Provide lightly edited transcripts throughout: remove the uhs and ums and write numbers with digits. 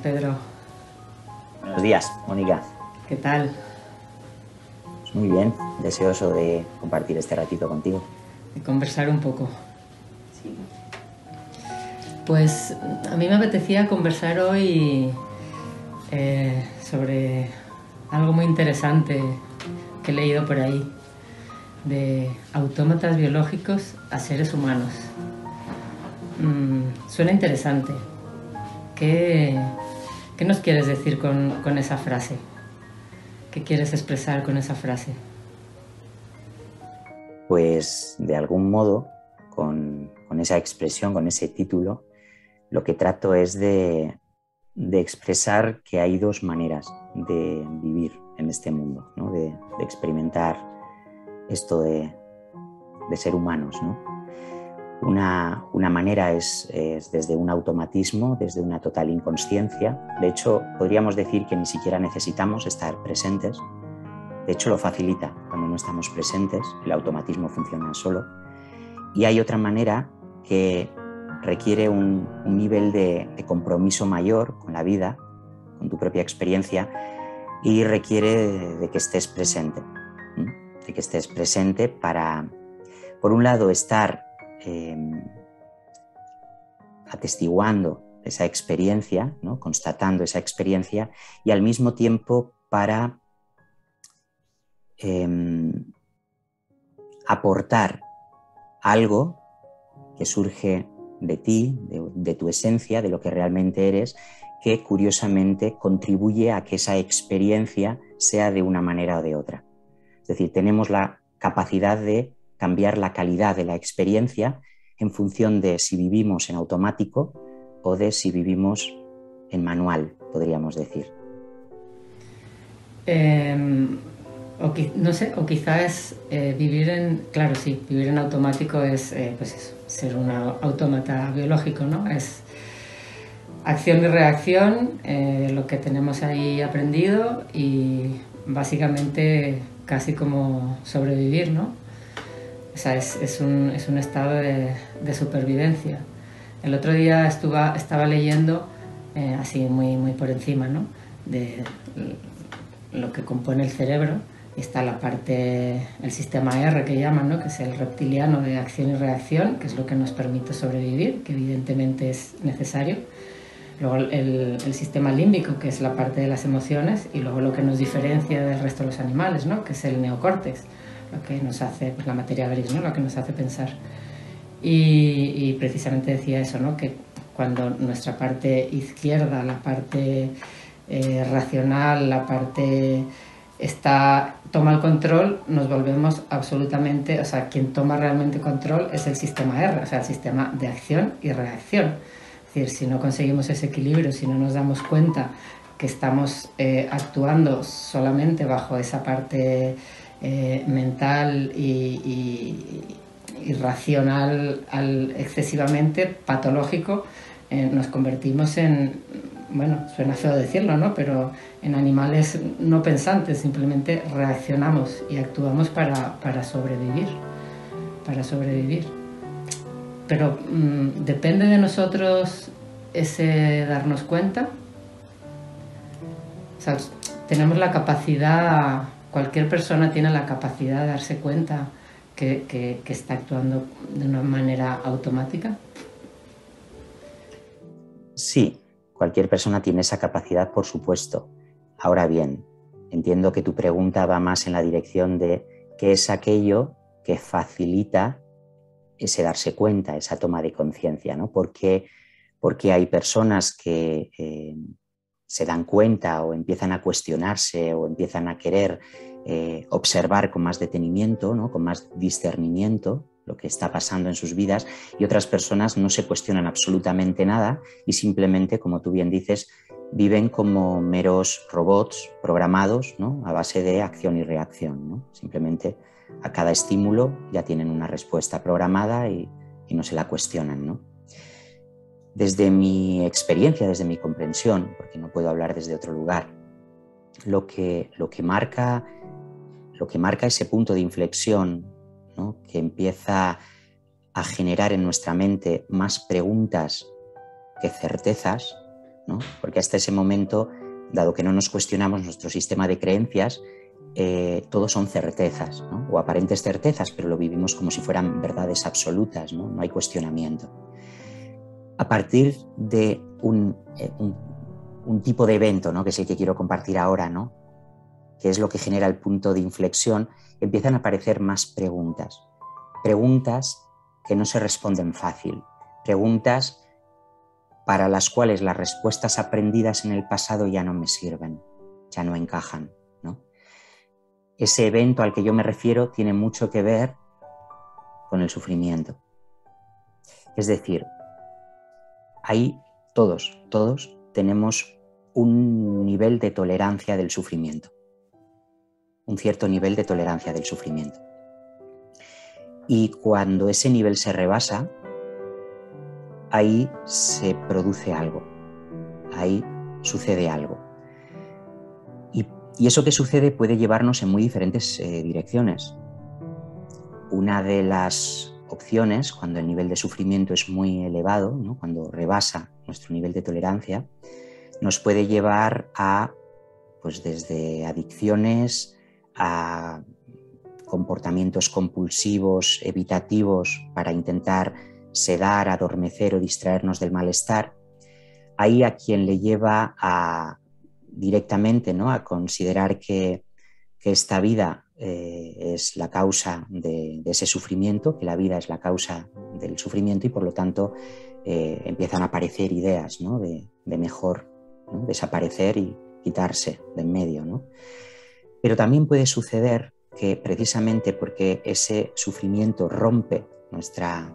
Pedro. Buenos días, Mónica. ¿Qué tal? Pues muy bien, deseoso de compartir este ratito contigo. De conversar un poco. Sí. Pues a mí me apetecía conversar hoy sobre algo muy interesante que he leído por ahí, de autómatas biológicos a seres humanos. Suena interesante. ¿Qué nos quieres decir con esa frase? ¿Qué quieres expresar con esa frase? Pues de algún modo, con esa expresión, con ese título, lo que trato es de expresar que hay dos maneras de vivir en este mundo, ¿no? de experimentar esto de ser humanos, ¿no? Una manera es desde un automatismo, desde una total inconsciencia. De hecho, podríamos decir que ni siquiera necesitamos estar presentes. De hecho, lo facilita cuando no estamos presentes, el automatismo funciona solo. Y hay otra manera que requiere un nivel de compromiso mayor con la vida, con tu propia experiencia, y requiere de que estés presente. De que estés presente para, por un lado, estar atestiguando esa experiencia, ¿no? Constatando esa experiencia, y al mismo tiempo para aportar algo que surge de ti, de tu esencia, de lo que realmente eres, que curiosamente contribuye a que esa experiencia sea de una manera o de otra. Es decir, tenemos la capacidad de cambiar la calidad de la experiencia en función de si vivimos en automático o de si vivimos en manual, podríamos decir. No sé, o quizás vivir en... Claro, sí, vivir en automático es pues eso, ser un autómata biológico, ¿no? Es acción y reacción, lo que tenemos ahí aprendido y básicamente casi como sobrevivir, ¿no? O sea, es un estado de supervivencia. El otro día estaba leyendo, así muy por encima, ¿no? De lo que compone el cerebro. Y está la parte, el sistema R que llaman, ¿no? Que es el reptiliano de acción y reacción, que es lo que nos permite sobrevivir, que evidentemente es necesario. Luego el sistema límbico, que es la parte de las emociones, y luego lo que nos diferencia del resto de los animales, ¿no? Que es el neocórtex, lo que nos hace, pues la materia gris, ¿no? Lo que nos hace pensar. Y precisamente decía eso, ¿no? Que cuando nuestra parte izquierda, la parte racional, la parte toma el control, nos volvemos absolutamente, o sea, quien toma realmente control es el sistema R, o sea, el sistema de acción y reacción. Es decir, si no conseguimos ese equilibrio, si no nos damos cuenta que estamos actuando solamente bajo esa parte mental y racional excesivamente patológico, nos convertimos en, bueno, suena feo decirlo, ¿no? Pero en animales no pensantes, simplemente reaccionamos y actuamos para sobrevivir, Pero depende de nosotros ese darnos cuenta. O sea, tenemos la capacidad, cualquier persona tiene la capacidad de darse cuenta que está actuando de una manera automática. Sí, cualquier persona tiene esa capacidad, por supuesto. Ahora bien, entiendo que tu pregunta va más en la dirección de qué es aquello que facilita ese darse cuenta, esa toma de conciencia, ¿no? Porque hay personas que se dan cuenta o empiezan a cuestionarse o empiezan a querer observar con más detenimiento, ¿no? Con más discernimiento lo que está pasando en sus vidas, y otras personas no se cuestionan absolutamente nada y simplemente, como tú bien dices, viven como meros robots programados, ¿no? A base de acción y reacción, ¿no? Simplemente a cada estímulo ya tienen una respuesta programada y no se la cuestionan, ¿no? Desde mi experiencia, desde mi comprensión, porque no puedo hablar desde otro lugar, lo que marca ese punto de inflexión, ¿no? Que empieza a generar en nuestra mente más preguntas que certezas, ¿no? Porque hasta ese momento, dado que no nos cuestionamos nuestro sistema de creencias, todos son certezas, ¿no? O aparentes certezas, pero lo vivimos como si fueran verdades absolutas, ¿no? No hay cuestionamiento. A partir de un tipo de evento, ¿no? Que es el que quiero compartir ahora, ¿no? Que es lo que genera el punto de inflexión, empiezan a aparecer más preguntas. Preguntas que no se responden fácil. Preguntas para las cuales las respuestas aprendidas en el pasado ya no me sirven, ya no encajan, ¿no? Ese evento al que yo me refiero tiene mucho que ver con el sufrimiento. Es decir, ahí todos tenemos un nivel de tolerancia del sufrimiento, un cierto nivel de tolerancia del sufrimiento. Y cuando ese nivel se rebasa, ahí se produce algo, ahí sucede algo. Y eso que sucede puede llevarnos en muy diferentes direcciones. Una de las opciones, cuando el nivel de sufrimiento es muy elevado, ¿no? Cuando rebasa nuestro nivel de tolerancia, nos puede llevar a, pues desde adicciones a comportamientos compulsivos, evitativos, para intentar sedar, adormecer o distraernos del malestar. Ahí a quien le lleva a directamente, ¿no? A considerar que esta vida es la causa de ese sufrimiento, que la vida es la causa del sufrimiento y por lo tanto empiezan a aparecer ideas, ¿no? de mejor, ¿no? Desaparecer y quitarse de en medio, ¿no? Pero también puede suceder que precisamente porque ese sufrimiento rompe nuestra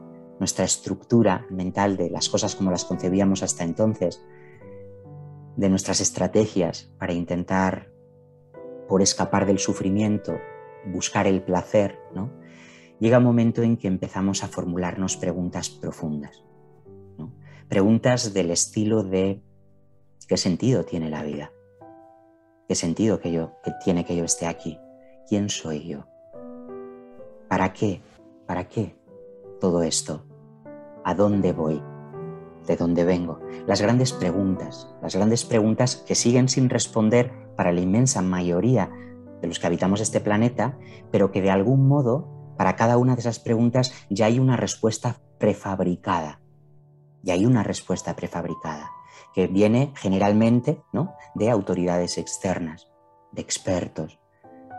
estructura mental de las cosas como las concebíamos hasta entonces, de nuestras estrategias para intentar, por escapar del sufrimiento, buscar el placer, ¿no? Llega un momento en que empezamos a formularnos preguntas profundas, ¿no? Preguntas del estilo de ¿qué sentido tiene la vida? ¿Qué sentido tiene que yo esté aquí? ¿Quién soy yo? ¿Para qué? ¿Para qué todo esto? ¿A dónde voy? ¿De dónde vengo? Las grandes preguntas que siguen sin responder para la inmensa mayoría de los que habitamos este planeta, pero que de algún modo, para cada una de esas preguntas ya hay una respuesta prefabricada. Ya hay una respuesta prefabricada, que viene generalmente, ¿no? De autoridades externas, de expertos.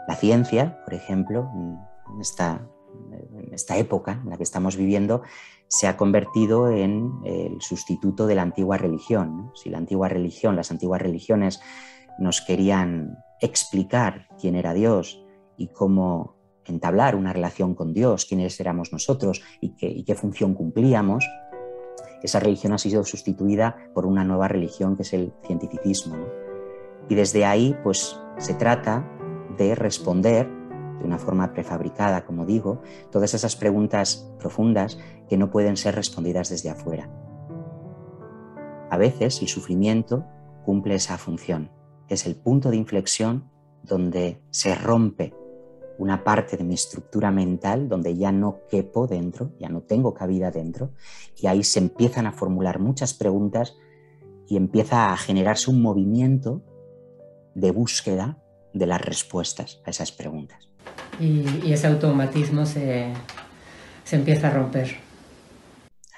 La ciencia, por ejemplo, en esta época en la que estamos viviendo, se ha convertido en el sustituto de la antigua religión, ¿no? Si la antigua religión, las antiguas religiones nos querían explicar quién era Dios y cómo entablar una relación con Dios, quiénes éramos nosotros y qué función cumplíamos, esa religión ha sido sustituida por una nueva religión que es el cientificismo, ¿no? Y desde ahí pues se trata de responder de una forma prefabricada, como digo, todas esas preguntas profundas que no pueden ser respondidas desde afuera. A veces el sufrimiento cumple esa función, es el punto de inflexión donde se rompe una parte de mi estructura mental, donde ya no quepo dentro, ya no tengo cabida dentro, y ahí se empiezan a formular muchas preguntas y empieza a generarse un movimiento de búsqueda de las respuestas a esas preguntas. Y ese automatismo se empieza a romper.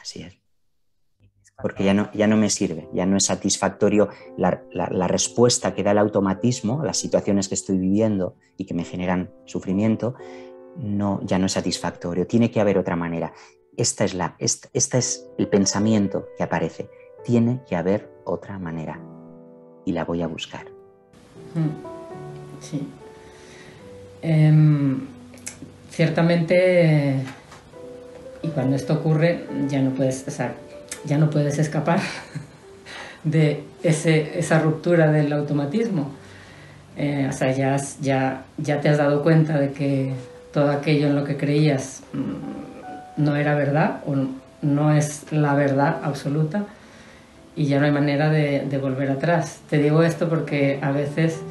Así es. Porque ya no me sirve, ya no es satisfactorio la respuesta que da el automatismo a las situaciones que estoy viviendo y que me generan sufrimiento, ya no es satisfactorio. Tiene que haber otra manera. Este es el pensamiento que aparece. Tiene que haber otra manera y la voy a buscar. Sí. Ciertamente, y cuando esto ocurre, ya no puedes escapar de esa ruptura del automatismo. O sea, ya te has dado cuenta de que todo aquello en lo que creías no era verdad o no es la verdad absoluta y ya no hay manera de volver atrás. Te digo esto porque a veces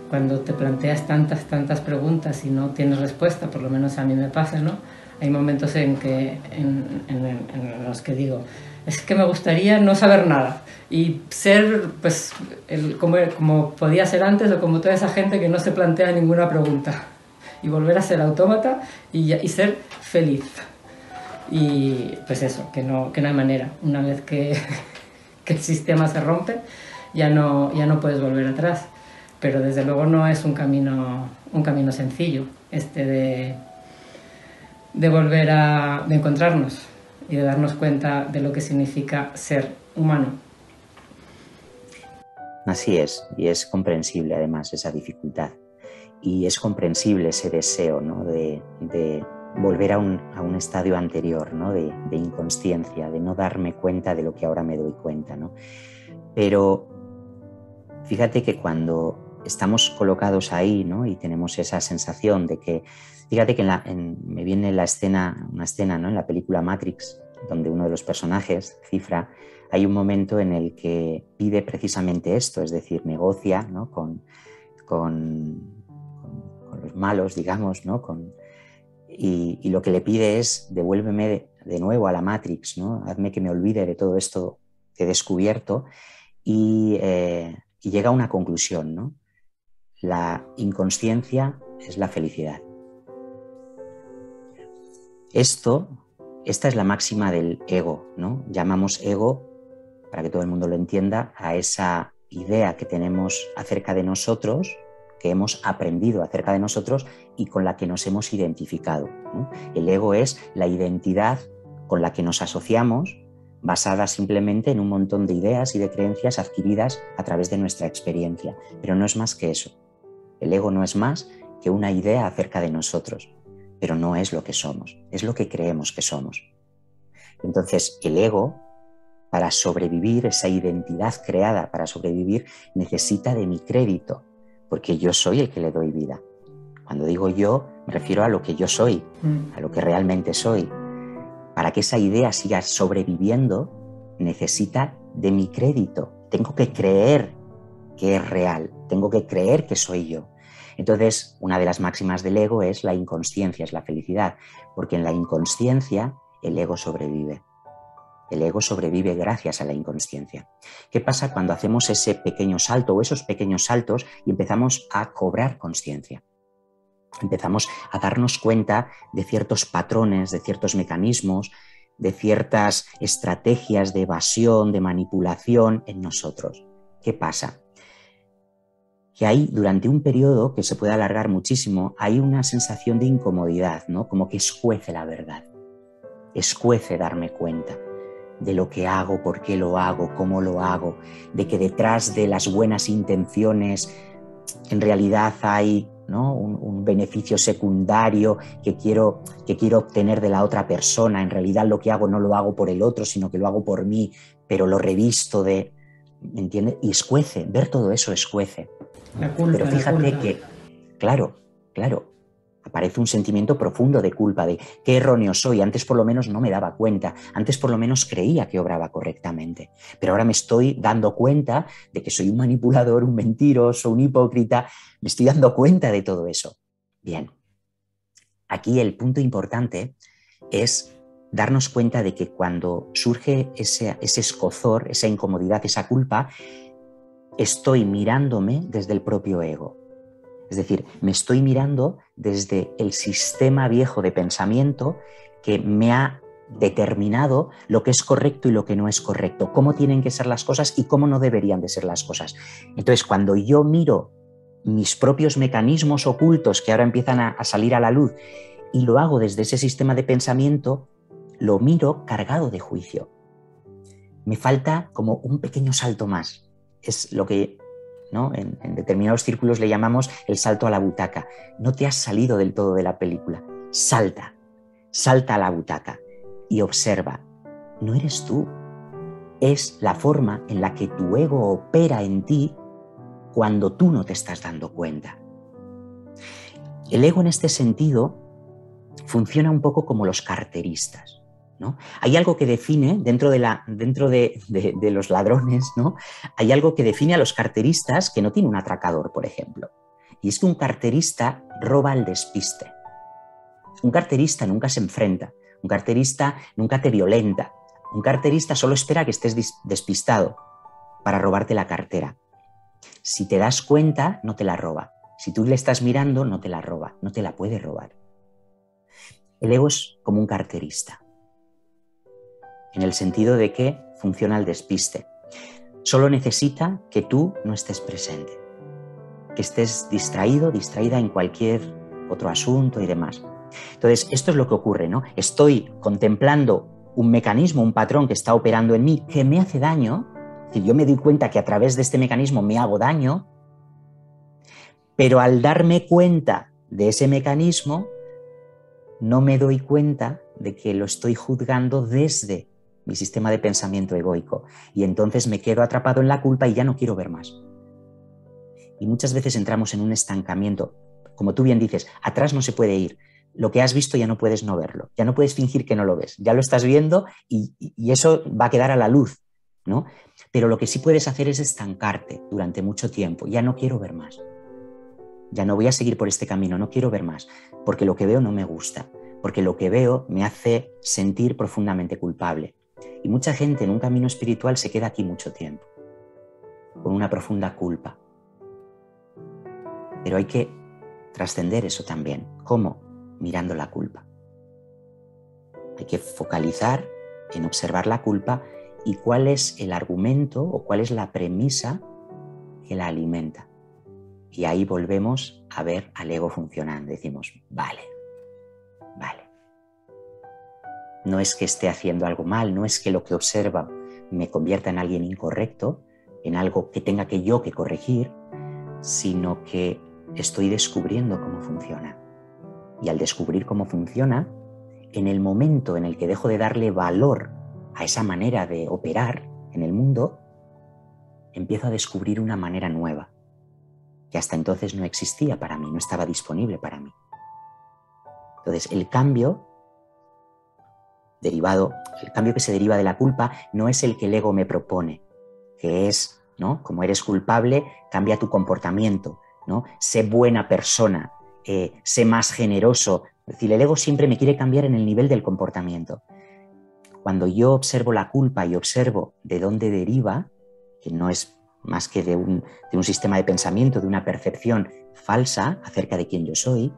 cuando te planteas tantas preguntas y no tienes respuesta, por lo menos a mí me pasa, ¿no? Hay momentos en los que digo, es que me gustaría no saber nada y ser pues, como podía ser antes o como toda esa gente que no se plantea ninguna pregunta y volver a ser autómata y ser feliz. Y pues eso, que no hay manera. Una vez que el sistema se rompe, ya no puedes volver atrás. Pero desde luego no es un camino sencillo de volver de encontrarnos y de darnos cuenta de lo que significa ser humano. Así es, y es comprensible además esa dificultad. Y es comprensible ese deseo, ¿no?, de volver a un estadio anterior, ¿no?, de inconsciencia, de no darme cuenta de lo que ahora me doy cuenta, ¿no? Pero fíjate que cuando estamos colocados ahí, ¿no?, y tenemos esa sensación de que, fíjate que me viene una escena, ¿no?, en la película Matrix, donde uno de los personajes, Cifra, hay un momento en el que pide precisamente esto, es decir, negocia, ¿no?, con los malos, digamos, ¿no?, y lo que le pide es: devuélveme de nuevo a la Matrix, ¿no?, hazme que me olvide de todo esto que he descubierto, y llega a una conclusión, ¿no? La inconsciencia es la felicidad. Esta es la máxima del ego, ¿no? Llamamos ego, para que todo el mundo lo entienda, a esa idea que tenemos acerca de nosotros, que hemos aprendido acerca de nosotros y con la que nos hemos identificado, ¿no? El ego es la identidad con la que nos asociamos, basada simplemente en un montón de ideas y de creencias adquiridas a través de nuestra experiencia. Pero no es más que eso. El ego no es más que una idea acerca de nosotros, pero no es lo que somos, es lo que creemos que somos. Entonces, el ego, para sobrevivir, esa identidad creada para sobrevivir, necesita de mi crédito, porque yo soy el que le doy vida. Cuando digo yo, me refiero a lo que yo soy, a lo que realmente soy. Para que esa idea siga sobreviviendo, necesita de mi crédito. Tengo que creer que es real, tengo que creer que soy yo. Entonces, una de las máximas del ego es la inconsciencia, es la felicidad, porque en la inconsciencia el ego sobrevive. El ego sobrevive gracias a la inconsciencia. ¿Qué pasa cuando hacemos ese pequeño salto o esos pequeños saltos y empezamos a cobrar consciencia? Empezamos a darnos cuenta de ciertos patrones, de ciertos mecanismos, de ciertas estrategias de evasión, de manipulación en nosotros. ¿Qué pasa? Que hay, durante un periodo que se puede alargar muchísimo, hay una sensación de incomodidad, ¿no? Como que escuece la verdad, escuece darme cuenta de lo que hago, por qué lo hago, cómo lo hago, de que detrás de las buenas intenciones en realidad hay, ¿no?, un beneficio secundario que quiero obtener de la otra persona. En realidad lo que hago no lo hago por el otro, sino que lo hago por mí, pero lo revisto de... ¿Me entiendes? Y escuece, ver todo eso escuece. La culpa, pero fíjate la culpa. que, claro, aparece un sentimiento profundo de culpa, de qué erróneo soy. Antes por lo menos no me daba cuenta, antes por lo menos creía que obraba correctamente, pero ahora me estoy dando cuenta de que soy un manipulador, un mentiroso, un hipócrita, me estoy dando cuenta de todo eso. Bien, aquí el punto importante es darnos cuenta de que cuando surge ese escozor, esa incomodidad, esa culpa, estoy mirándome desde el propio ego. Es decir, me estoy mirando desde el sistema viejo de pensamiento que me ha determinado lo que es correcto y lo que no es correcto, cómo tienen que ser las cosas y cómo no deberían de ser las cosas. Entonces, cuando yo miro mis propios mecanismos ocultos que ahora empiezan a salir a la luz y lo hago desde ese sistema de pensamiento, lo miro cargado de juicio. Me falta como un pequeño salto más. Es lo que... ¿no? En determinados círculos le llamamos el salto a la butaca. No te has salido del todo de la película. Salta a la butaca y observa. No eres tú. Es la forma en la que tu ego opera en ti cuando tú no te estás dando cuenta. El ego en este sentido funciona un poco como los carteristas, ¿no? Hay algo que define, dentro de los ladrones, ¿no? Hay algo que define a los carteristas que no tiene un atracador, por ejemplo. Y es que un carterista roba al despiste. Un carterista nunca se enfrenta, un carterista nunca te violenta. Un carterista solo espera que estés despistado para robarte la cartera. Si te das cuenta, no te la roba. Si tú le estás mirando, no te la roba, no te la puede robar. El ego es como un carterista, en el sentido de que funciona al despiste. Solo necesita que tú no estés presente, que estés distraído, distraída en cualquier otro asunto y demás. Entonces, esto es lo que ocurre, ¿no? Estoy contemplando un mecanismo, un patrón que está operando en mí que me hace daño. Es decir, yo me doy cuenta que a través de este mecanismo me hago daño, pero al darme cuenta de ese mecanismo, no me doy cuenta de que lo estoy juzgando desde mi sistema de pensamiento egoico. Y entonces me quedo atrapado en la culpa y ya no quiero ver más. Y muchas veces entramos en un estancamiento. Como tú bien dices, atrás no se puede ir. Lo que has visto ya no puedes no verlo. Ya no puedes fingir que no lo ves. Ya lo estás viendo y eso va a quedar a la luz, ¿no? Pero lo que sí puedes hacer es estancarte durante mucho tiempo. Ya no quiero ver más. Ya no voy a seguir por este camino, no quiero ver más, porque lo que veo no me gusta, porque lo que veo me hace sentir profundamente culpable. Y mucha gente en un camino espiritual se queda aquí mucho tiempo, con una profunda culpa. Pero hay que trascender eso también. ¿Cómo? Mirando la culpa. Hay que focalizar en observar la culpa y cuál es el argumento o cuál es la premisa que la alimenta. Y ahí volvemos a ver al ego funcionando. Decimos, vale. No es que esté haciendo algo mal, no es que lo que observa me convierta en alguien incorrecto, en algo que tenga que yo que corregir, sino que estoy descubriendo cómo funciona. Y al descubrir cómo funciona, en el momento en el que dejo de darle valor a esa manera de operar en el mundo, empiezo a descubrir una manera nueva, que hasta entonces no existía para mí, no estaba disponible para mí. Entonces, el cambio que se deriva de la culpa no es el que el ego me propone, que es, ¿no? Como eres culpable, cambia tu comportamiento, ¿no? Sé buena persona, sé más generoso. Es decir, el ego siempre me quiere cambiar en el nivel del comportamiento. Cuando yo observo la culpa y observo de dónde deriva, que no es más que de un sistema de pensamiento, de una percepción falsa acerca de quién yo soy,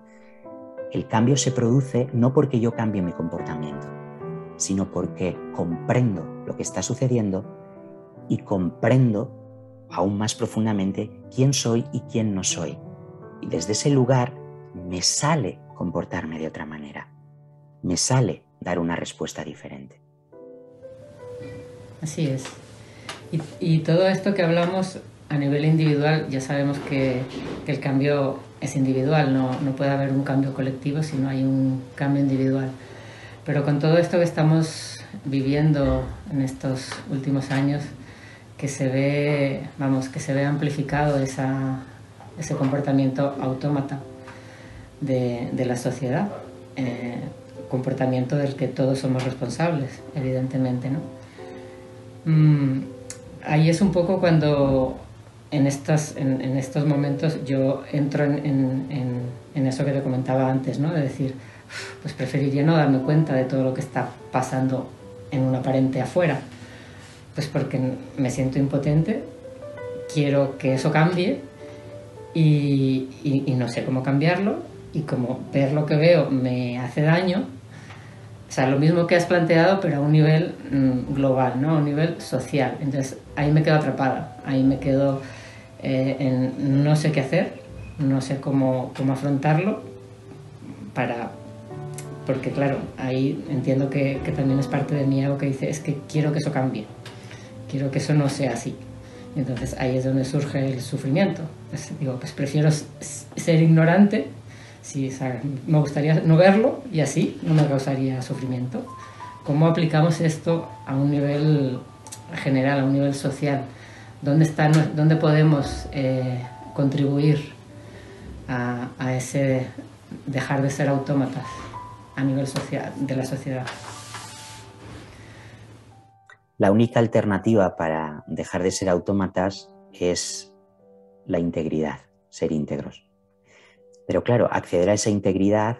el cambio se produce no porque yo cambie mi comportamiento, sino porque comprendo lo que está sucediendo y comprendo aún más profundamente quién soy y quién no soy. Y desde ese lugar me sale comportarme de otra manera, me sale dar una respuesta diferente. Así es. Y todo esto que hablamos a nivel individual, ya sabemos que el cambio es individual, no puede haber un cambio colectivo si no hay un cambio individual. Pero con todo esto que estamos viviendo en estos últimos años, que se ve amplificado ese comportamiento autómata de la sociedad, comportamiento del que todos somos responsables, evidentemente, ¿no? Ahí es un poco cuando en estos momentos yo entro en eso que te comentaba antes, ¿no? De decir, pues preferiría no darme cuenta de todo lo que está pasando en un aparente afuera, pues porque me siento impotente, quiero que eso cambie y no sé cómo cambiarlo, y como ver lo que veo me hace daño. O sea, lo mismo que has planteado, pero a un nivel global, ¿no? A un nivel social. Entonces, ahí me quedo atrapada, ahí me quedo no sé qué hacer, no sé cómo afrontarlo, porque claro, ahí entiendo que también es parte de mi ego que dice, es que quiero que eso cambie, quiero que eso no sea así. Entonces, ahí es donde surge el sufrimiento. Pues, digo, pues prefiero ser ignorante. Sí, o sea, me gustaría no verlo y así no me causaría sufrimiento. ¿Cómo aplicamos esto a un nivel general, a un nivel social? ¿Dónde podemos contribuir a ese dejar de ser autómatas a nivel social, de la sociedad? La única alternativa para dejar de ser autómatas es la integridad, ser íntegros. Pero claro, acceder a esa integridad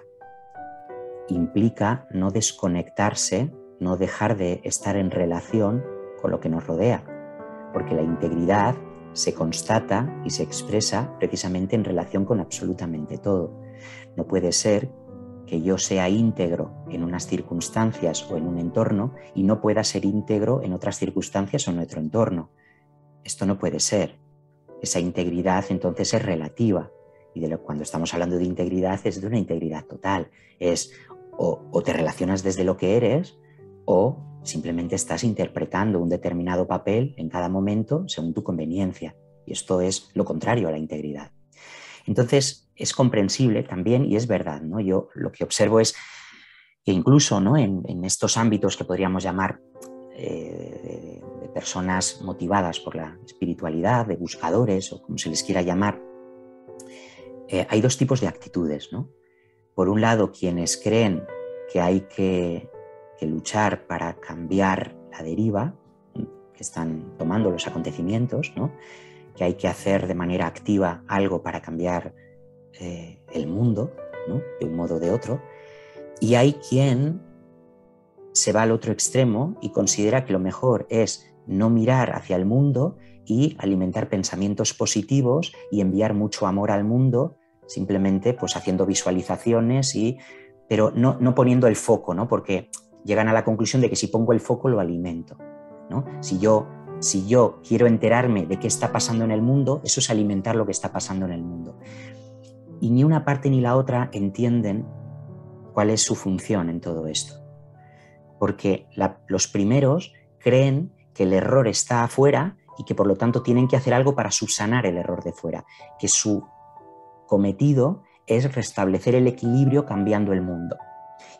implica no desconectarse no dejar de estar en relación con lo que nos rodea, porque la integridad se constata y se expresa precisamente en relación con absolutamente todo. No puede ser que yo sea íntegro en unas circunstancias o en un entorno y no pueda ser íntegro en otras circunstancias o en otro entorno. Esto no puede ser. Esa integridad entonces es relativa. Y cuando estamos hablando de integridad es de una integridad total. Es o te relacionas desde lo que eres o simplemente estás interpretando un determinado papel en cada momento según tu conveniencia. Y esto es lo contrario a la integridad. Entonces es comprensible también y es verdad, ¿no? Yo lo que observo es que incluso, ¿no?, en estos ámbitos que podríamos llamar de personas motivadas por la espiritualidad, de buscadores o como se les quiera llamar, hay dos tipos de actitudes, ¿no? Por un lado, quienes creen que hay que luchar para cambiar la deriva que están tomando los acontecimientos, ¿no?, que hay que hacer de manera activa algo para cambiar el mundo, ¿no?, de un modo o de otro. Y hay quien se va al otro extremo y considera que lo mejor es no mirar hacia el mundo y alimentar pensamientos positivos y enviar mucho amor al mundo, simplemente pues haciendo visualizaciones, pero no poniendo el foco, ¿no?, porque llegan a la conclusión de que si pongo el foco lo alimento, ¿no? Si yo quiero enterarme de qué está pasando en el mundo, eso es alimentar lo que está pasando en el mundo. Y ni una parte ni la otra entienden cuál es su función en todo esto. Porque los primeros creen que el error está afuera y que por lo tanto tienen que hacer algo para subsanar el error de fuera, que su cometido es restablecer el equilibrio cambiando el mundo.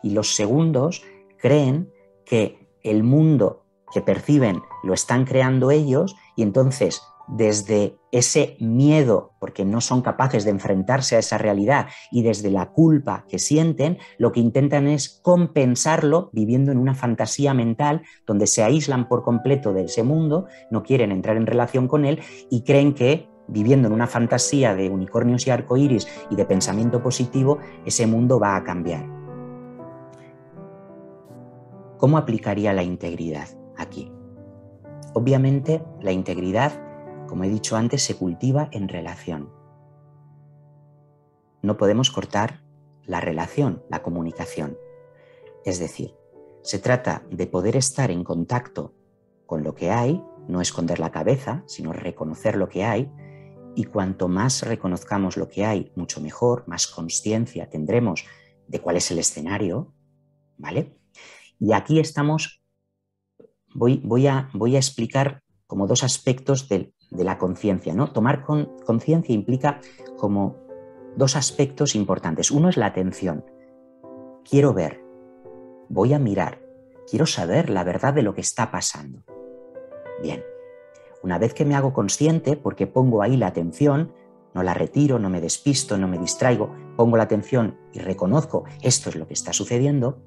Y los segundos creen que el mundo que perciben lo están creando ellos y entonces desde ese miedo, porque no son capaces de enfrentarse a esa realidad, y desde la culpa que sienten, lo que intentan es compensarlo viviendo en una fantasía mental donde se aíslan por completo de ese mundo, no quieren entrar en relación con él y creen que viviendo en una fantasía de unicornios y arcoíris y de pensamiento positivo, ese mundo va a cambiar. ¿Cómo aplicaría la integridad aquí? Obviamente, la integridad, como he dicho antes, se cultiva en relación. No podemos cortar la relación, la comunicación. Es decir, se trata de poder estar en contacto con lo que hay, no esconder la cabeza, sino reconocer lo que hay, y cuanto más reconozcamos lo que hay, mucho mejor, más consciencia tendremos de cuál es el escenario, ¿vale? Y aquí estamos, voy a explicar como dos aspectos de la conciencia, ¿no? Tomar conciencia implica como dos aspectos importantes. Uno es la atención. Quiero ver, voy a mirar, quiero saber la verdad de lo que está pasando. Bien, una vez que me hago consciente, porque pongo ahí la atención, no la retiro, no me despisto, no me distraigo, pongo la atención y reconozco esto es lo que está sucediendo,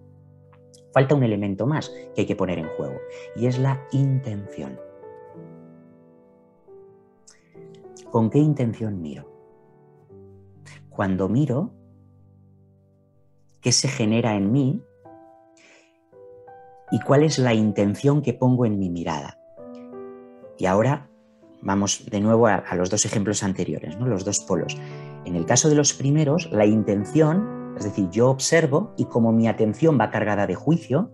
falta un elemento más que hay que poner en juego y es la intención. ¿Con qué intención miro? Cuando miro, ¿qué se genera en mí? ¿Y cuál es la intención que pongo en mi mirada? Y ahora vamos de nuevo a los dos ejemplos anteriores, ¿no? Los dos polos. En el caso de los primeros, la intención, es decir, yo observo y como mi atención va cargada de juicio,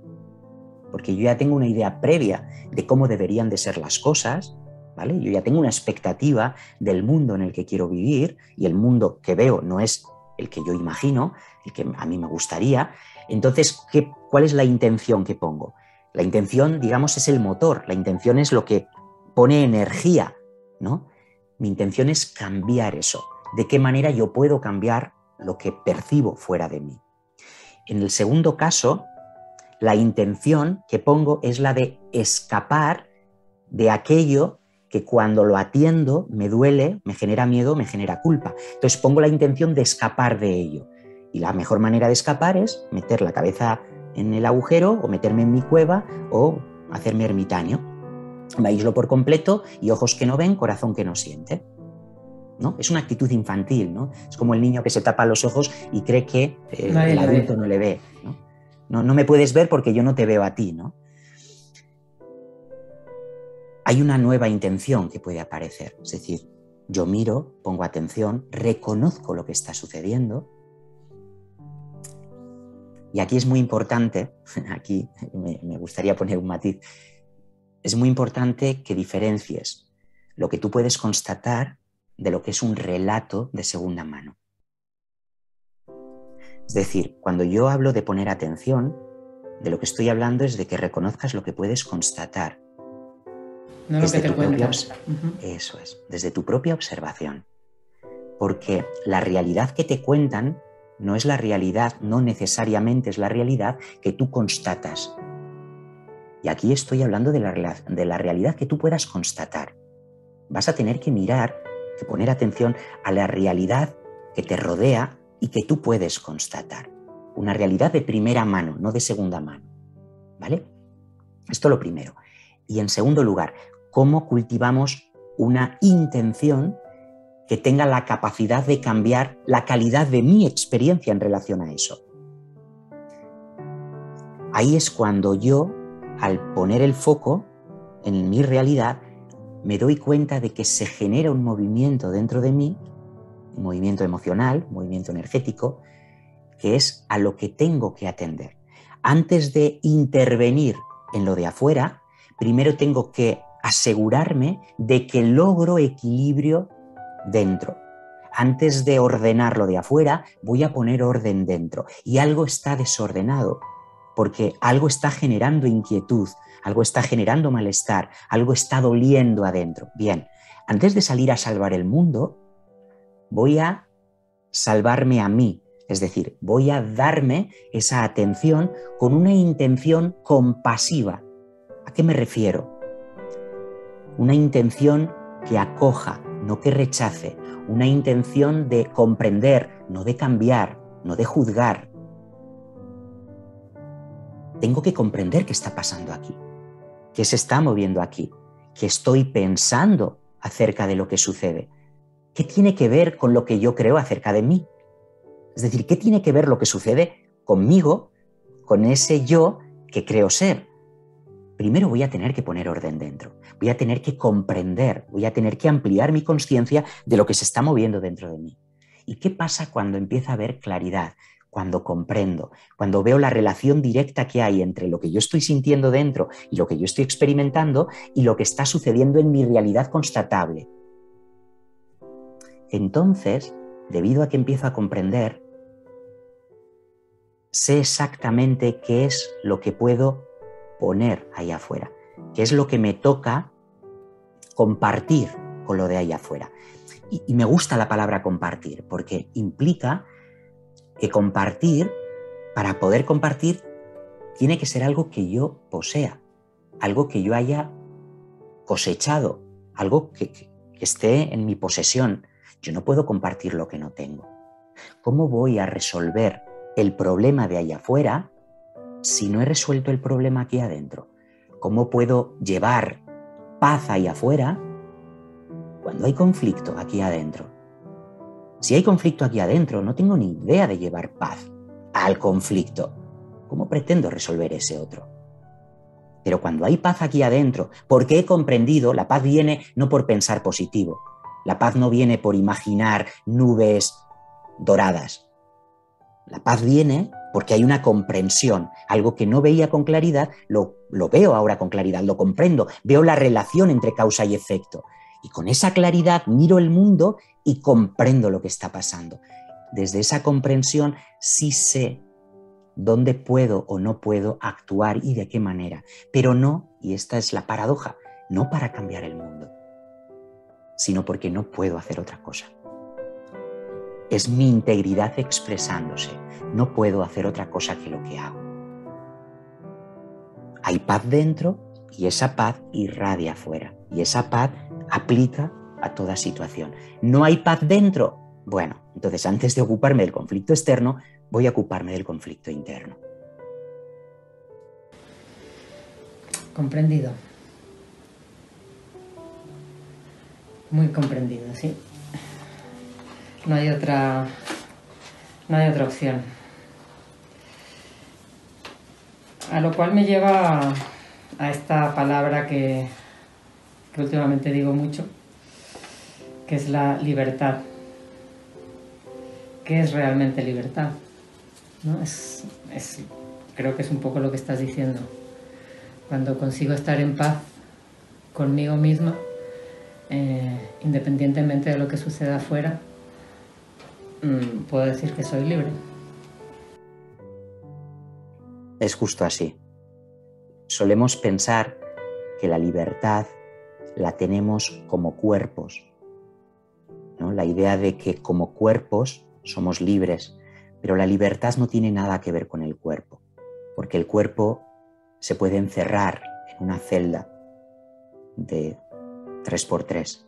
porque yo ya tengo una idea previa de cómo deberían de ser las cosas, ¿vale? Yo ya tengo una expectativa del mundo en el que quiero vivir y el mundo que veo no es el que yo imagino, el que a mí me gustaría. Entonces, ¿cuál es la intención que pongo? La intención, digamos, es el motor, la intención es lo que pone energía, ¿no? Mi intención es cambiar eso. ¿De qué manera yo puedo cambiar lo que percibo fuera de mí? En el segundo caso, la intención que pongo es la de escapar de aquello que cuando lo atiendo me duele, me genera miedo, me genera culpa. Entonces pongo la intención de escapar de ello. Y la mejor manera de escapar es meter la cabeza en el agujero o meterme en mi cueva o hacerme ermitaño. Me aíslo por completo y ojos que no ven, corazón que no siente, ¿no? Es una actitud infantil, ¿no? Es como el niño que se tapa los ojos y cree que el adulto no le ve, ¿no? No me puedes ver porque yo no te veo a ti, ¿no? Hay una nueva intención que puede aparecer, es decir, yo miro, pongo atención, reconozco lo que está sucediendo. Y aquí es muy importante, aquí me gustaría poner un matiz, es muy importante que diferencies lo que tú puedes constatar de lo que es un relato de segunda mano. Es decir, cuando yo hablo de poner atención, de lo que estoy hablando es de que reconozcas lo que puedes constatar. No lo que te cuentas. Eso es, desde tu propia observación. Porque la realidad que te cuentan no es la realidad, no necesariamente es la realidad que tú constatas. Y aquí estoy hablando de la realidad que tú puedas constatar. Vas a tener que mirar, que poner atención a la realidad que te rodea y que tú puedes constatar. Una realidad de primera mano, no de segunda mano. ¿Vale? Esto lo primero. Y en segundo lugar, ¿cómo cultivamos una intención que tenga la capacidad de cambiar la calidad de mi experiencia en relación a eso? Ahí es cuando yo, al poner el foco en mi realidad, me doy cuenta de que se genera un movimiento dentro de mí, un movimiento emocional, un movimiento energético, que es a lo que tengo que atender. Antes de intervenir en lo de afuera, primero tengo que asegurarme de que logro equilibrio dentro. Antes de ordenar lo de afuera, voy a poner orden dentro. Y algo está desordenado, porque algo está generando inquietud, algo está generando malestar, algo está doliendo adentro. Bien, antes de salir a salvar el mundo, voy a salvarme a mí. Es decir, voy a darme esa atención con una intención compasiva. ¿A qué me refiero? Una intención que acoja, no que rechace. Una intención de comprender, no de cambiar, no de juzgar. Tengo que comprender qué está pasando aquí, qué se está moviendo aquí, qué estoy pensando acerca de lo que sucede, qué tiene que ver con lo que yo creo acerca de mí. Es decir, ¿qué tiene que ver lo que sucede conmigo, con ese yo que creo ser? Primero voy a tener que poner orden dentro, voy a tener que comprender, voy a tener que ampliar mi conciencia de lo que se está moviendo dentro de mí. ¿Y qué pasa cuando empieza a haber claridad? Cuando comprendo, cuando veo la relación directa que hay entre lo que yo estoy sintiendo dentro y lo que yo estoy experimentando y lo que está sucediendo en mi realidad constatable. Entonces, debido a que empiezo a comprender, sé exactamente qué es lo que puedo poner ahí afuera, qué es lo que me toca compartir con lo de ahí afuera. Y me gusta la palabra compartir, porque implica que compartir, para poder compartir, tiene que ser algo que yo posea, algo que yo haya cosechado, algo que esté en mi posesión. Yo no puedo compartir lo que no tengo. ¿Cómo voy a resolver el problema de ahí afuera si no he resuelto el problema aquí adentro? ¿Cómo puedo llevar paz ahí afuera cuando hay conflicto aquí adentro? Si hay conflicto aquí adentro, no tengo ni idea de llevar paz al conflicto. ¿Cómo pretendo resolver ese otro? Pero cuando hay paz aquí adentro, porque he comprendido, la paz viene no por pensar positivo, la paz no viene por imaginar nubes doradas. La paz viene porque hay una comprensión, algo que no veía con claridad, lo veo ahora con claridad, lo comprendo, veo la relación entre causa y efecto. Y con esa claridad miro el mundo y comprendo lo que está pasando. Desde esa comprensión sí sé dónde puedo o no puedo actuar y de qué manera. Pero no, y esta es la paradoja, no para cambiar el mundo, sino porque no puedo hacer otra cosa. Es mi integridad expresándose. No puedo hacer otra cosa que lo que hago. Hay paz dentro y esa paz irradia afuera. Y esa paz aplica a toda situación. ¿No hay paz dentro? Bueno, entonces antes de ocuparme del conflicto externo, voy a ocuparme del conflicto interno. Comprendido. Muy comprendido, sí. No hay otra opción. A lo cual me lleva a esta palabra que últimamente digo mucho, que es la libertad. ¿Qué es realmente libertad? ¿No? Creo que es un poco lo que estás diciendo. Cuando consigo estar en paz conmigo misma, independientemente de lo que suceda afuera, puedo decir que soy libre. Es justo así. Solemos pensar que la libertad la tenemos como cuerpos, ¿no? La idea de que como cuerpos somos libres, pero la libertad no tiene nada que ver con el cuerpo, porque el cuerpo se puede encerrar en una celda de 3x3.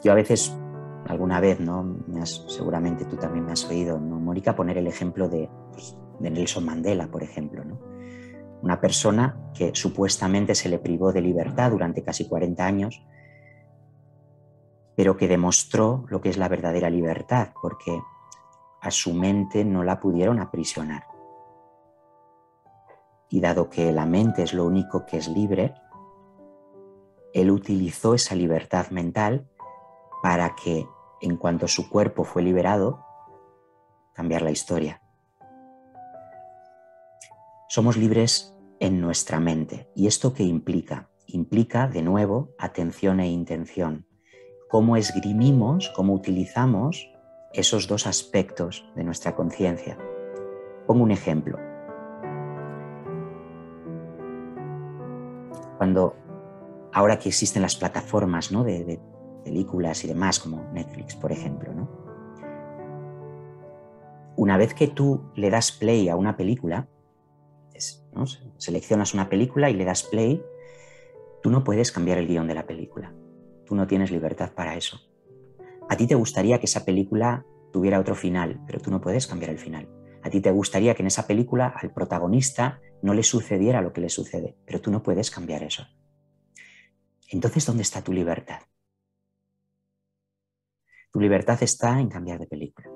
Yo a veces, alguna vez, ¿no? Seguramente tú también me has oído, ¿no, Mónica? Poner el ejemplo de Nelson Mandela, por ejemplo, ¿no? Una persona que supuestamente se le privó de libertad durante casi 40 años, pero que demostró lo que es la verdadera libertad, porque a su mente no la pudieron aprisionar. Y dado que la mente es lo único que es libre, él utilizó esa libertad mental para que, en cuanto su cuerpo fue liberado, cambiar la historia. Somos libres en nuestra mente. ¿Y esto qué implica? Implica, de nuevo, atención e intención. Cómo esgrimimos, cómo utilizamos esos dos aspectos de nuestra conciencia. Pongo un ejemplo. Ahora que existen las plataformas, ¿no?, de películas y demás, como Netflix, por ejemplo, ¿no? Una vez que tú le das play a una película, ¿no?, seleccionas una película y le das play, tú no puedes cambiar el guión de la película. Tú no tienes libertad para eso. A ti te gustaría que esa película tuviera otro final, pero tú no puedes cambiar el final. A ti te gustaría que en esa película al protagonista no le sucediera lo que le sucede, pero tú no puedes cambiar eso. Entonces, ¿dónde está tu libertad? Tu libertad está en cambiar de película.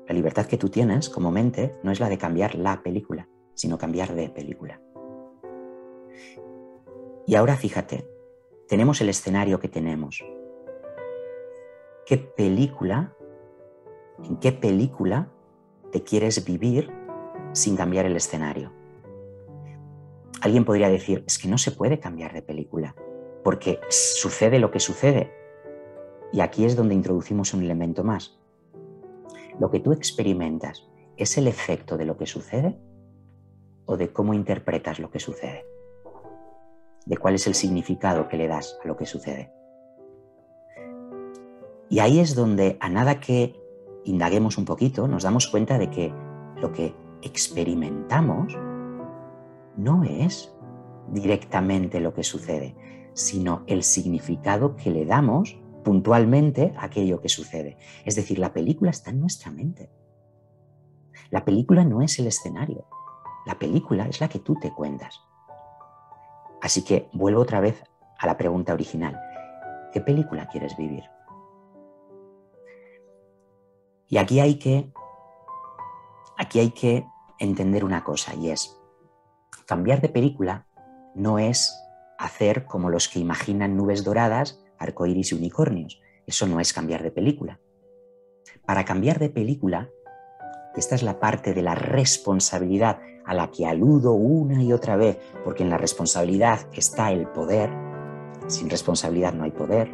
La libertad que tú tienes como mente no es la de cambiar la película, sino cambiar de película. Y ahora fíjate, tenemos el escenario que tenemos. ¿En qué película te quieres vivir sin cambiar el escenario? Alguien podría decir, es que no se puede cambiar de película, porque sucede lo que sucede. Y aquí es donde introducimos un elemento más. Lo que tú experimentas, ¿es el efecto de lo que sucede o de cómo interpretas lo que sucede? ¿De cuál es el significado que le das a lo que sucede? Y ahí es donde, a nada que indaguemos un poquito, nos damos cuenta de que lo que experimentamos no es directamente lo que sucede, sino el significado que le damos puntualmente a aquello que sucede. Es decir, la película está en nuestra mente. La película no es el escenario. La película es la que tú te cuentas. Así que vuelvo otra vez a la pregunta original. ¿Qué película quieres vivir? Y aquí hay que entender una cosa, y es, cambiar de película no es hacer como los que imaginan nubes doradas, arcoíris y unicornios. Eso no es cambiar de película. Para cambiar de película, esta es la parte de la responsabilidad a la que aludo una y otra vez, porque en la responsabilidad está el poder. Sin responsabilidad no hay poder.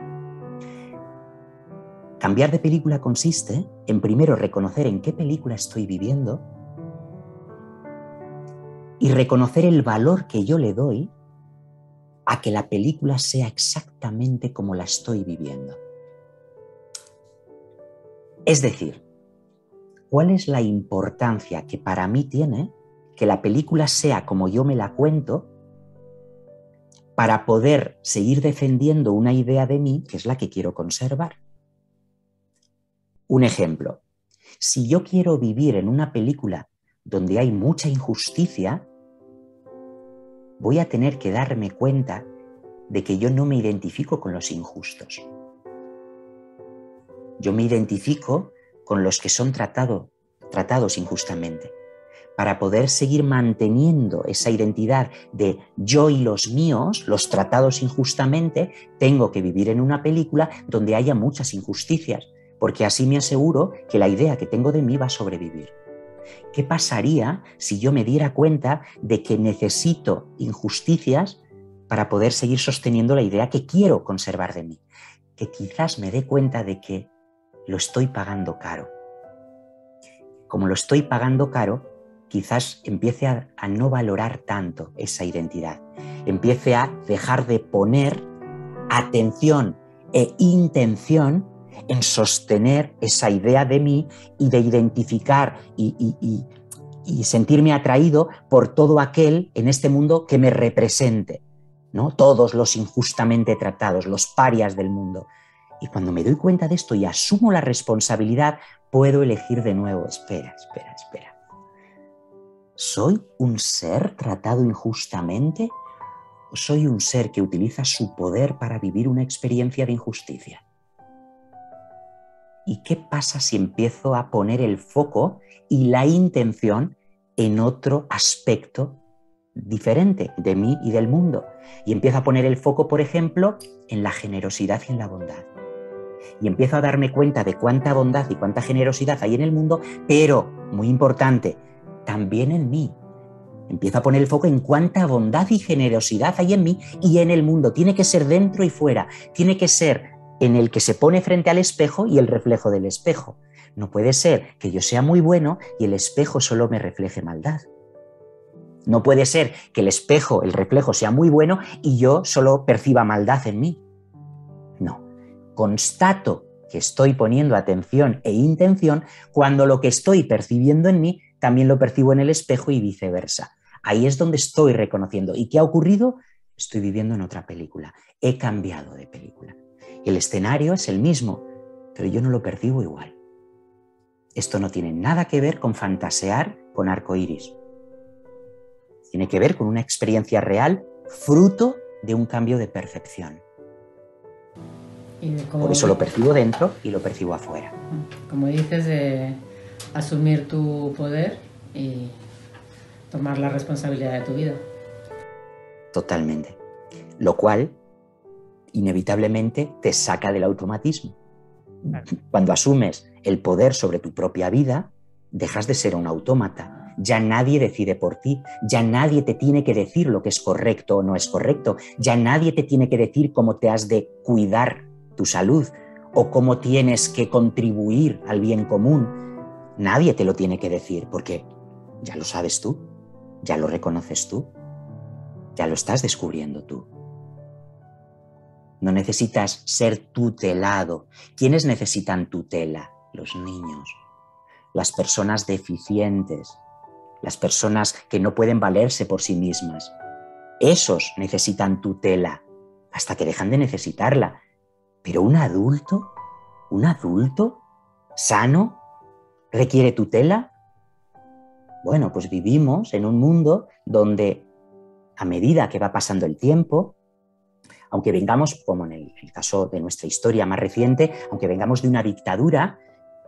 Cambiar de película consiste en primero reconocer en qué película estoy viviendo y reconocer el valor que yo le doy a que la película sea exactamente como la estoy viviendo. Es decir, ¿cuál es la importancia que para mí tiene que la película sea como yo me la cuento para poder seguir defendiendo una idea de mí que es la que quiero conservar? Un ejemplo, si yo quiero vivir en una película donde hay mucha injusticia, voy a tener que darme cuenta de que yo no me identifico con los injustos. Yo me identifico con los que son tratados tratados injustamente. Para poder seguir manteniendo esa identidad de yo y los míos, los tratados injustamente, tengo que vivir en una película donde haya muchas injusticias, porque así me aseguro que la idea que tengo de mí va a sobrevivir. ¿Qué pasaría si yo me diera cuenta de que necesito injusticias para poder seguir sosteniendo la idea que quiero conservar de mí? Que quizás me dé cuenta de que lo estoy pagando caro. Como lo estoy pagando caro, quizás empiece a no valorar tanto esa identidad. Empiece a dejar de poner atención e intención en sostener esa idea de mí y de identificar y sentirme atraído por todo aquel en este mundo que me represente, ¿no? Todos los injustamente tratados, los parias del mundo. Y cuando me doy cuenta de esto y asumo la responsabilidad, puedo elegir de nuevo. Espera. ¿Soy un ser tratado injustamente o soy un ser que utiliza su poder para vivir una experiencia de injusticia? ¿Y qué pasa si empiezo a poner el foco y la intención en otro aspecto diferente de mí y del mundo? Y empiezo a poner el foco, por ejemplo, en la generosidad y en la bondad. Y empiezo a darme cuenta de cuánta bondad y cuánta generosidad hay en el mundo, pero, muy importante, también en mí. Empiezo a poner el foco en cuánta bondad y generosidad hay en mí y en el mundo. Tiene que ser dentro y fuera. Tiene que ser en el que se pone frente al espejo y el reflejo del espejo. No puede ser que yo sea muy bueno y el espejo solo me refleje maldad. No puede ser que el espejo, el reflejo, sea muy bueno y yo solo perciba maldad en mí. No. Constato que estoy poniendo atención e intención cuando lo que estoy percibiendo en mí también lo percibo en el espejo y viceversa. Ahí es donde estoy reconociendo. ¿Y qué ha ocurrido? Estoy viviendo en otra película. He cambiado de película. El escenario es el mismo, pero yo no lo percibo igual. Esto no tiene nada que ver con fantasear con arcoíris. Tiene que ver con una experiencia real, fruto de un cambio de percepción. Por eso lo percibo dentro y lo percibo afuera. Como dices, de asumir tu poder y tomar la responsabilidad de tu vida. Totalmente. Lo cual, inevitablemente, te saca del automatismo. Claro. Cuando asumes el poder sobre tu propia vida, dejas de ser un autómata. Ya nadie decide por ti, ya nadie te tiene que decir lo que es correcto o no es correcto, ya nadie te tiene que decir cómo te has de cuidar tu salud o cómo tienes que contribuir al bien común. Nadie te lo tiene que decir porque ya lo sabes tú, ya lo reconoces tú, ya lo estás descubriendo tú. No necesitas ser tutelado. ¿Quiénes necesitan tutela? Los niños, las personas deficientes, las personas que no pueden valerse por sí mismas. Esos necesitan tutela hasta que dejan de necesitarla. Pero un adulto sano, requiere tutela. Bueno, pues vivimos en un mundo donde a medida que va pasando el tiempo, aunque vengamos, como en el caso de nuestra historia más reciente, aunque vengamos de una dictadura,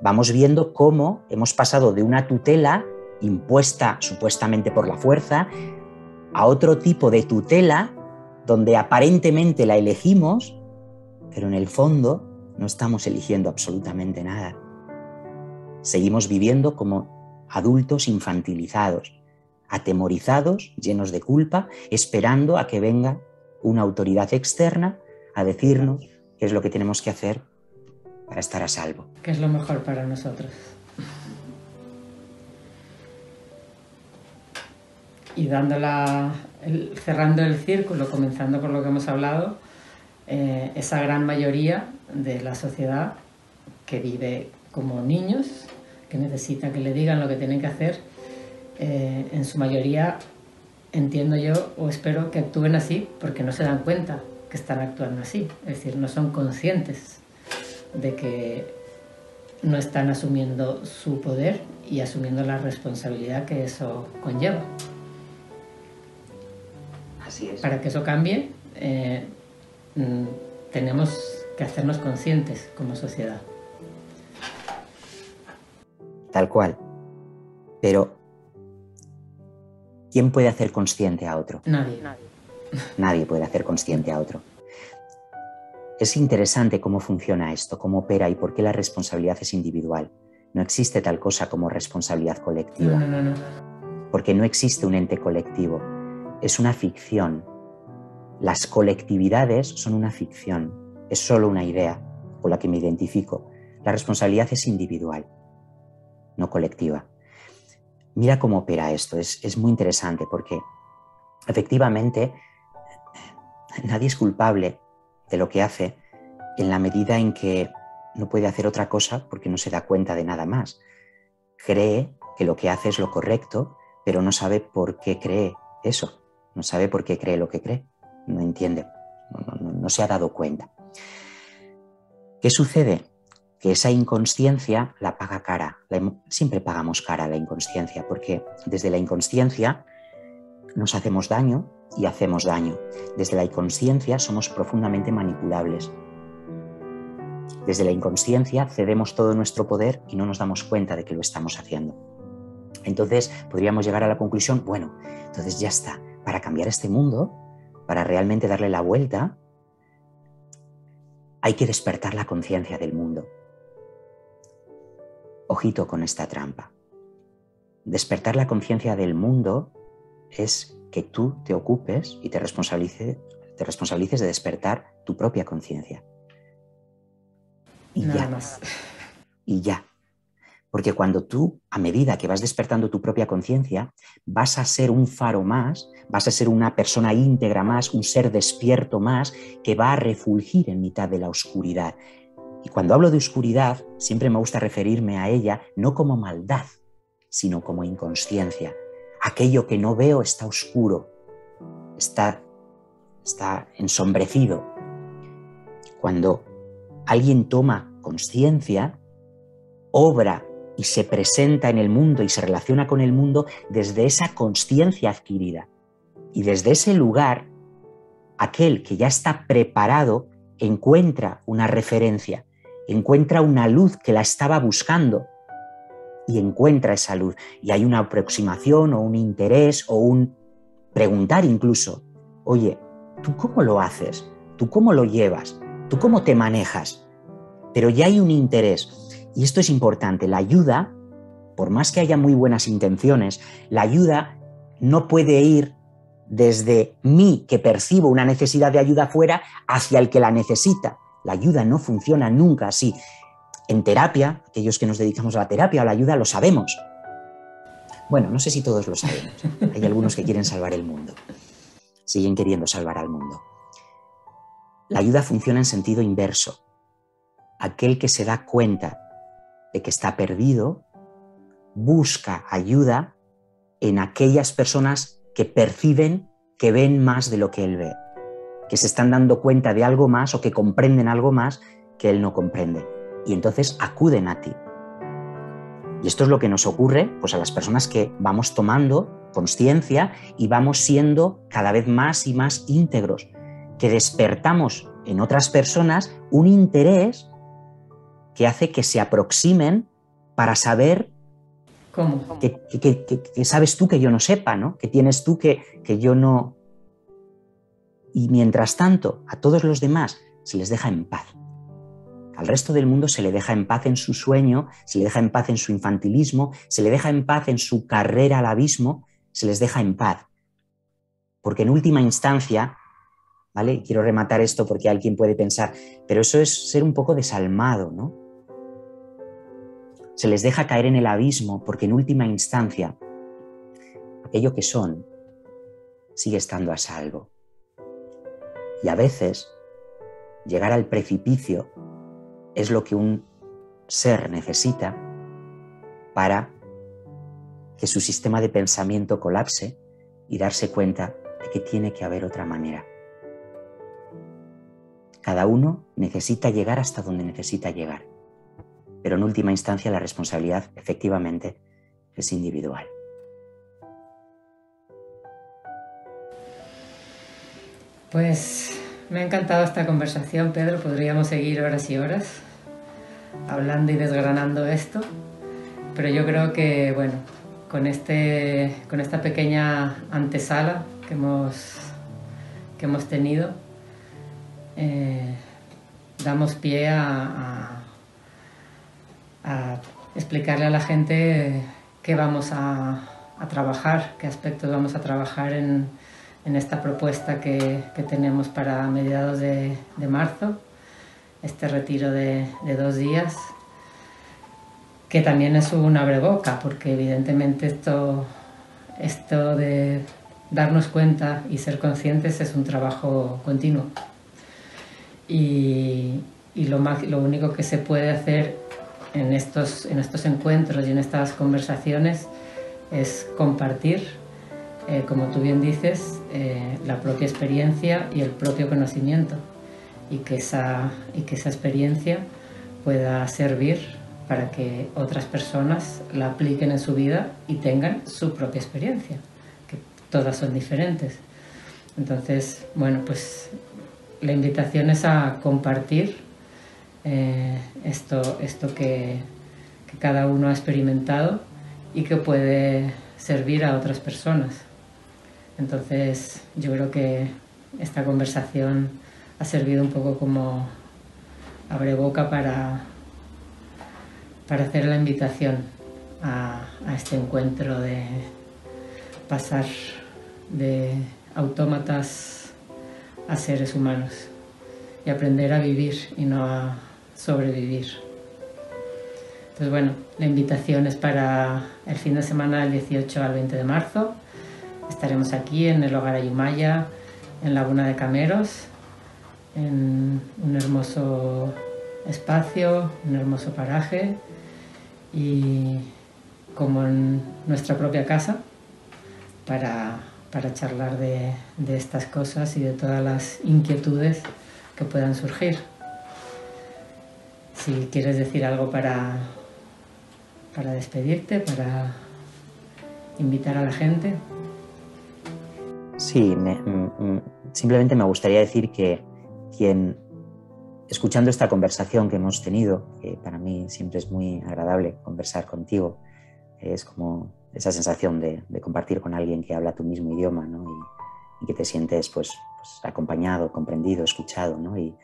vamos viendo cómo hemos pasado de una tutela impuesta supuestamente por la fuerza a otro tipo de tutela donde aparentemente la elegimos, pero en el fondo no estamos eligiendo absolutamente nada. Seguimos viviendo como adultos infantilizados, atemorizados, llenos de culpa, esperando a que venga una autoridad externa a decirnos qué es lo que tenemos que hacer para estar a salvo. ¿Qué es lo mejor para nosotros? Y cerrando el círculo, comenzando por lo que hemos hablado, esa gran mayoría de la sociedad que vive como niños, que necesita que le digan lo que tienen que hacer, en su mayoría, entiendo yo o espero que actúen así porque no se dan cuenta que están actuando así, es decir, no son conscientes de que no están asumiendo su poder y asumiendo la responsabilidad que eso conlleva. Así es. Para que eso cambie, tenemos que hacernos conscientes como sociedad. Tal cual. Pero ¿quién puede hacer consciente a otro? Nadie. Nadie puede hacer consciente a otro. Es interesante cómo funciona esto, cómo opera y por qué la responsabilidad es individual. No existe tal cosa como responsabilidad colectiva. No. Porque no existe un ente colectivo. Es una ficción. Las colectividades son una ficción. Es solo una idea con la que me identifico. La responsabilidad es individual, no colectiva. Mira cómo opera esto. Es muy interesante porque efectivamente nadie es culpable de lo que hace en la medida en que no puede hacer otra cosa porque no se da cuenta de nada más. Cree que lo que hace es lo correcto, pero no sabe por qué cree eso. No sabe por qué cree lo que cree. No entiende. No se ha dado cuenta. ¿Qué sucede? Que esa inconsciencia la paga cara. Siempre pagamos cara la inconsciencia, porque desde la inconsciencia nos hacemos daño y hacemos daño. Desde la inconsciencia somos profundamente manipulables. Desde la inconsciencia cedemos todo nuestro poder y no nos damos cuenta de que lo estamos haciendo. Entonces podríamos llegar a la conclusión, bueno, entonces ya está. Para cambiar este mundo, para realmente darle la vuelta, hay que despertar la conciencia del mundo. Ojito con esta trampa. Despertar la conciencia del mundo es que tú te ocupes y te responsabilices de despertar tu propia conciencia. Y Nada más. Y ya. Porque cuando tú, a medida que vas despertando tu propia conciencia, vas a ser un faro más, vas a ser una persona íntegra más, un ser despierto más, que va a refulgir en mitad de la oscuridad. Y cuando hablo de oscuridad, siempre me gusta referirme a ella no como maldad, sino como inconsciencia. Aquello que no veo está oscuro, está ensombrecido. Cuando alguien toma conciencia, obra y se presenta en el mundo y se relaciona con el mundo desde esa consciencia adquirida. Y desde ese lugar, aquel que ya está preparado encuentra una referencia, encuentra una luz que la estaba buscando y encuentra esa luz. Y hay una aproximación o un interés o un preguntar incluso, oye, ¿tú cómo lo haces? ¿Tú cómo lo llevas? ¿Tú cómo te manejas? Pero ya hay un interés. Y esto es importante, la ayuda, por más que haya muy buenas intenciones, la ayuda no puede ir desde mí, que percibo una necesidad de ayuda afuera, hacia el que la necesita. La ayuda no funciona nunca así. En terapia, aquellos que nos dedicamos a la terapia o a la ayuda, lo sabemos. Bueno, no sé si todos lo sabemos. Hay algunos que quieren salvar el mundo. Siguen queriendo salvar al mundo. La ayuda funciona en sentido inverso. Aquel que se da cuenta de que está perdido, busca ayuda en aquellas personas que perciben, que ven más de lo que él ve, que se están dando cuenta de algo más o que comprenden algo más que él no comprende. Y entonces acuden a ti. Y esto es lo que nos ocurre pues, a las personas que vamos tomando conciencia y vamos siendo cada vez más y más íntegros, que despertamos en otras personas un interés que hace que se aproximen para saber ¿Cómo? que sabes tú que yo no sepa, ¿no? Que tienes tú que yo no... Y mientras tanto, a todos los demás se les deja en paz. Al resto del mundo se le deja en paz en su sueño, se le deja en paz en su infantilismo, se le deja en paz en su carrera al abismo, se les deja en paz. Porque en última instancia, ¿vale? Quiero rematar esto porque alguien puede pensar, pero eso es ser un poco desalmado, ¿no? Se les deja caer en el abismo porque en última instancia aquello que son sigue estando a salvo. Y a veces llegar al precipicio es lo que un ser necesita para que su sistema de pensamiento colapse y darse cuenta de que tiene que haber otra manera. Cada uno necesita llegar hasta donde necesita llegar. Pero en última instancia la responsabilidad efectivamente es individual. Pues me ha encantado esta conversación, Pedro. Podríamos seguir horas y horas hablando y desgranando esto. Pero yo creo que, bueno, con esta pequeña antesala que hemos tenido, damos pie a explicarle a la gente qué vamos a trabajar, qué aspectos vamos a trabajar en esta propuesta que tenemos para mediados de marzo, este retiro de 2 días, que también es un abreboca, porque evidentemente esto de darnos cuenta y ser conscientes es un trabajo continuo. Y lo único que se puede hacer en estos encuentros y en estas conversaciones es compartir, como tú bien dices, la propia experiencia y el propio conocimiento, y que esa experiencia pueda servir para que otras personas la apliquen en su vida y tengan su propia experiencia, que todas son diferentes. Entonces, bueno, pues la invitación es a compartir esto que cada uno ha experimentado y que puede servir a otras personas. Entonces, yo creo que esta conversación ha servido un poco como abreboca para hacer la invitación a este encuentro de pasar de autómatas a seres humanos y aprender a vivir y no a sobrevivir. Entonces, bueno, la invitación es para el fin de semana del 18 al 20 de marzo. Estaremos aquí en el Hogar Ayumaya, en Laguna de Cameros, en un hermoso espacio, un hermoso paraje, y como en nuestra propia casa, para charlar de estas cosas y de todas las inquietudes que puedan surgir. Si quieres decir algo para despedirte, para invitar a la gente. Sí, simplemente me gustaría decir que escuchando esta conversación que hemos tenido, que para mí siempre es muy agradable conversar contigo, es como esa sensación de compartir con alguien que habla tu mismo idioma, ¿no? y que te sientes pues acompañado, comprendido, escuchado, ¿no? y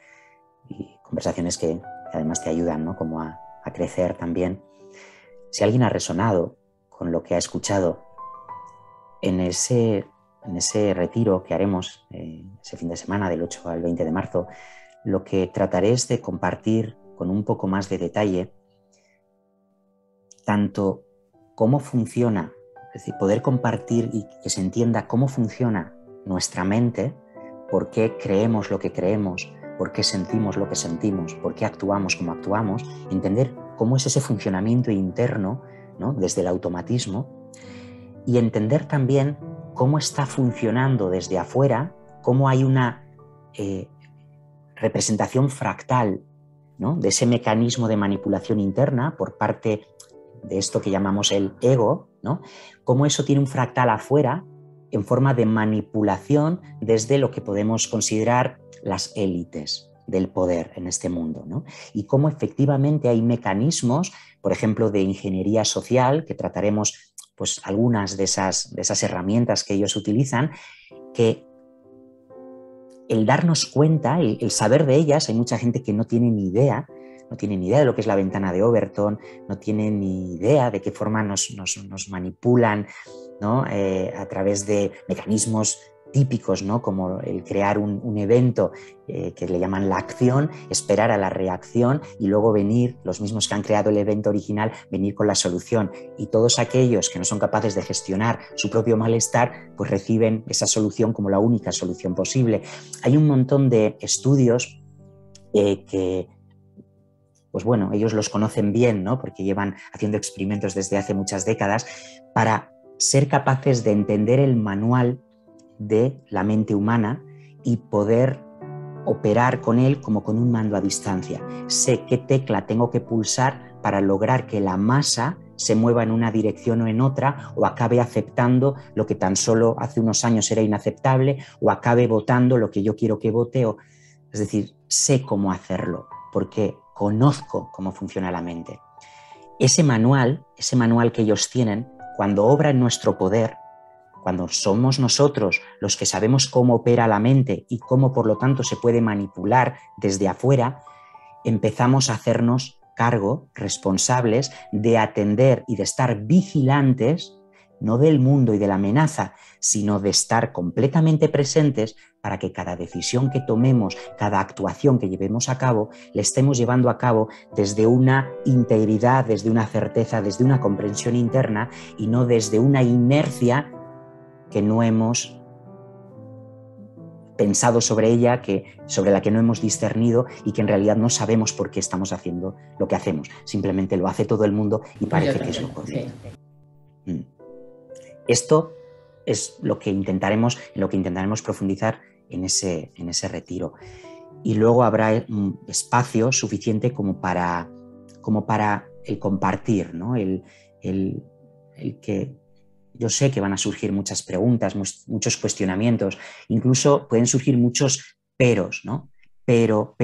conversaciones que además te ayudan, ¿no? Como a crecer también. Si alguien ha resonado con lo que ha escuchado en ese retiro que haremos ese fin de semana del 8 al 20 de marzo, lo que trataré es de compartir con un poco más de detalle tanto cómo funciona, es decir, poder compartir y que se entienda cómo funciona nuestra mente, por qué creemos lo que creemos, por qué sentimos lo que sentimos, por qué actuamos como actuamos, entender cómo es ese funcionamiento interno, ¿no? Desde el automatismo, y entender también cómo está funcionando desde afuera, cómo hay una representación fractal, ¿no? De ese mecanismo de manipulación interna por parte de esto que llamamos el ego, ¿no? Cómo eso tiene un fractal afuera en forma de manipulación desde lo que podemos considerar las élites del poder en este mundo, ¿no? Y cómo efectivamente hay mecanismos, por ejemplo, de ingeniería social, que trataremos pues algunas de esas herramientas que ellos utilizan, que el darnos cuenta, el saber de ellas, hay mucha gente que no tiene ni idea de lo que es la ventana de Overton, no tiene ni idea de qué forma nos manipulan, ¿no? A través de mecanismos típicos, ¿no? Como el crear un evento que le llaman la acción, esperar a la reacción y luego venir, los mismos que han creado el evento original, venir con la solución. Y todos aquellos que no son capaces de gestionar su propio malestar, pues reciben esa solución como la única solución posible. Hay un montón de estudios que pues bueno, ellos los conocen bien, ¿no? Porque llevan haciendo experimentos desde hace muchas décadas para ser capaces de entender el manual de la mente humana y poder operar con él como con un mando a distancia. Sé qué tecla tengo que pulsar para lograr que la masa se mueva en una dirección o en otra, o acabe aceptando lo que tan solo hace unos años era inaceptable, o acabe votando lo que yo quiero que vote. Es decir, sé cómo hacerlo, porque conozco cómo funciona la mente. Ese manual que ellos tienen cuando obra en nuestro poder, cuando somos nosotros los que sabemos cómo opera la mente y cómo por lo tanto se puede manipular desde afuera, empezamos a hacernos cargo, responsables de atender y de estar vigilantes, no del mundo y de la amenaza, sino de estar completamente presentes para que cada decisión que tomemos, cada actuación que llevemos a cabo, la estemos llevando a cabo desde una integridad, desde una certeza, desde una comprensión interna y no desde una inercia que no hemos pensado sobre ella, sobre la que no hemos discernido y que en realidad no sabemos por qué estamos haciendo lo que hacemos. Simplemente lo hace todo el mundo y parece que es lo correcto. Sí. Esto es en lo que intentaremos profundizar en ese retiro. Y luego habrá un espacio suficiente como para el compartir, ¿no? El que yo sé que van a surgir muchas preguntas, muchos cuestionamientos, incluso pueden surgir muchos peros, ¿no? Pero,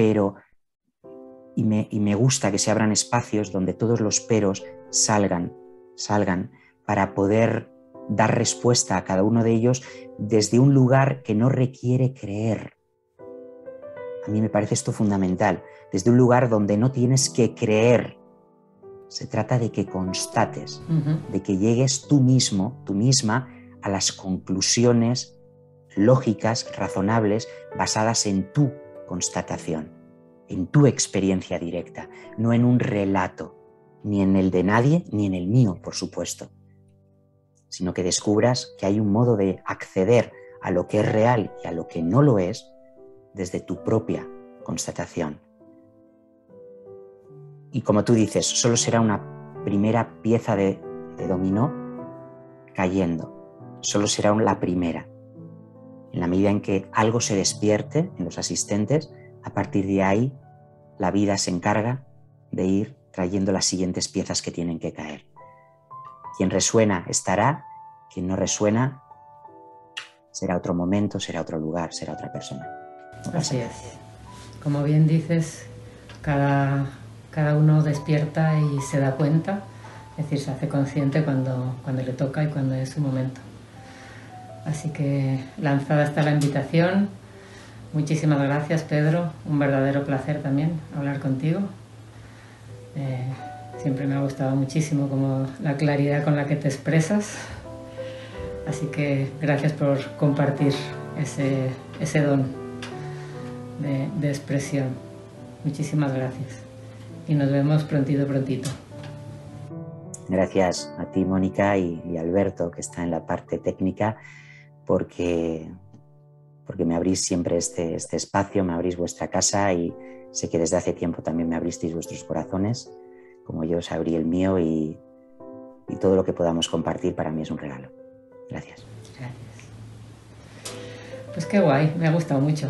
y me gusta que se abran espacios donde todos los peros salgan para poder dar respuesta a cada uno de ellos desde un lugar que no requiere creer. A mí me parece esto fundamental, desde un lugar donde no tienes que creer. Se trata de que constates, de que llegues tú mismo, tú misma, a las conclusiones lógicas, razonables, basadas en tu constatación, en tu experiencia directa, no en un relato, ni en el de nadie, ni en el mío, por supuesto, sino que descubras que hay un modo de acceder a lo que es real y a lo que no lo es desde tu propia constatación. Y como tú dices, solo será una primera pieza de dominó cayendo. Solo será la primera. En la medida en que algo se despierte en los asistentes, a partir de ahí la vida se encarga de ir trayendo las siguientes piezas que tienen que caer. Quien resuena estará, quien no resuena será otro momento, será otro lugar, será otra persona. Así es. Como bien dices, cada uno despierta y se da cuenta, es decir, se hace consciente cuando le toca y cuando es su momento. Así que lanzada está la invitación. Muchísimas gracias, Pedro. Un verdadero placer también hablar contigo. Siempre me ha gustado muchísimo como la claridad con la que te expresas. Así que gracias por compartir ese don de expresión. Muchísimas gracias. Y nos vemos prontito. Gracias a ti, Mónica, y Alberto, que está en la parte técnica, porque me abrís siempre este espacio, me abrís vuestra casa y sé que desde hace tiempo también me abristeis vuestros corazones, como yo os abrí el mío y todo lo que podamos compartir para mí es un regalo. Gracias. Pues qué guay, me ha gustado mucho.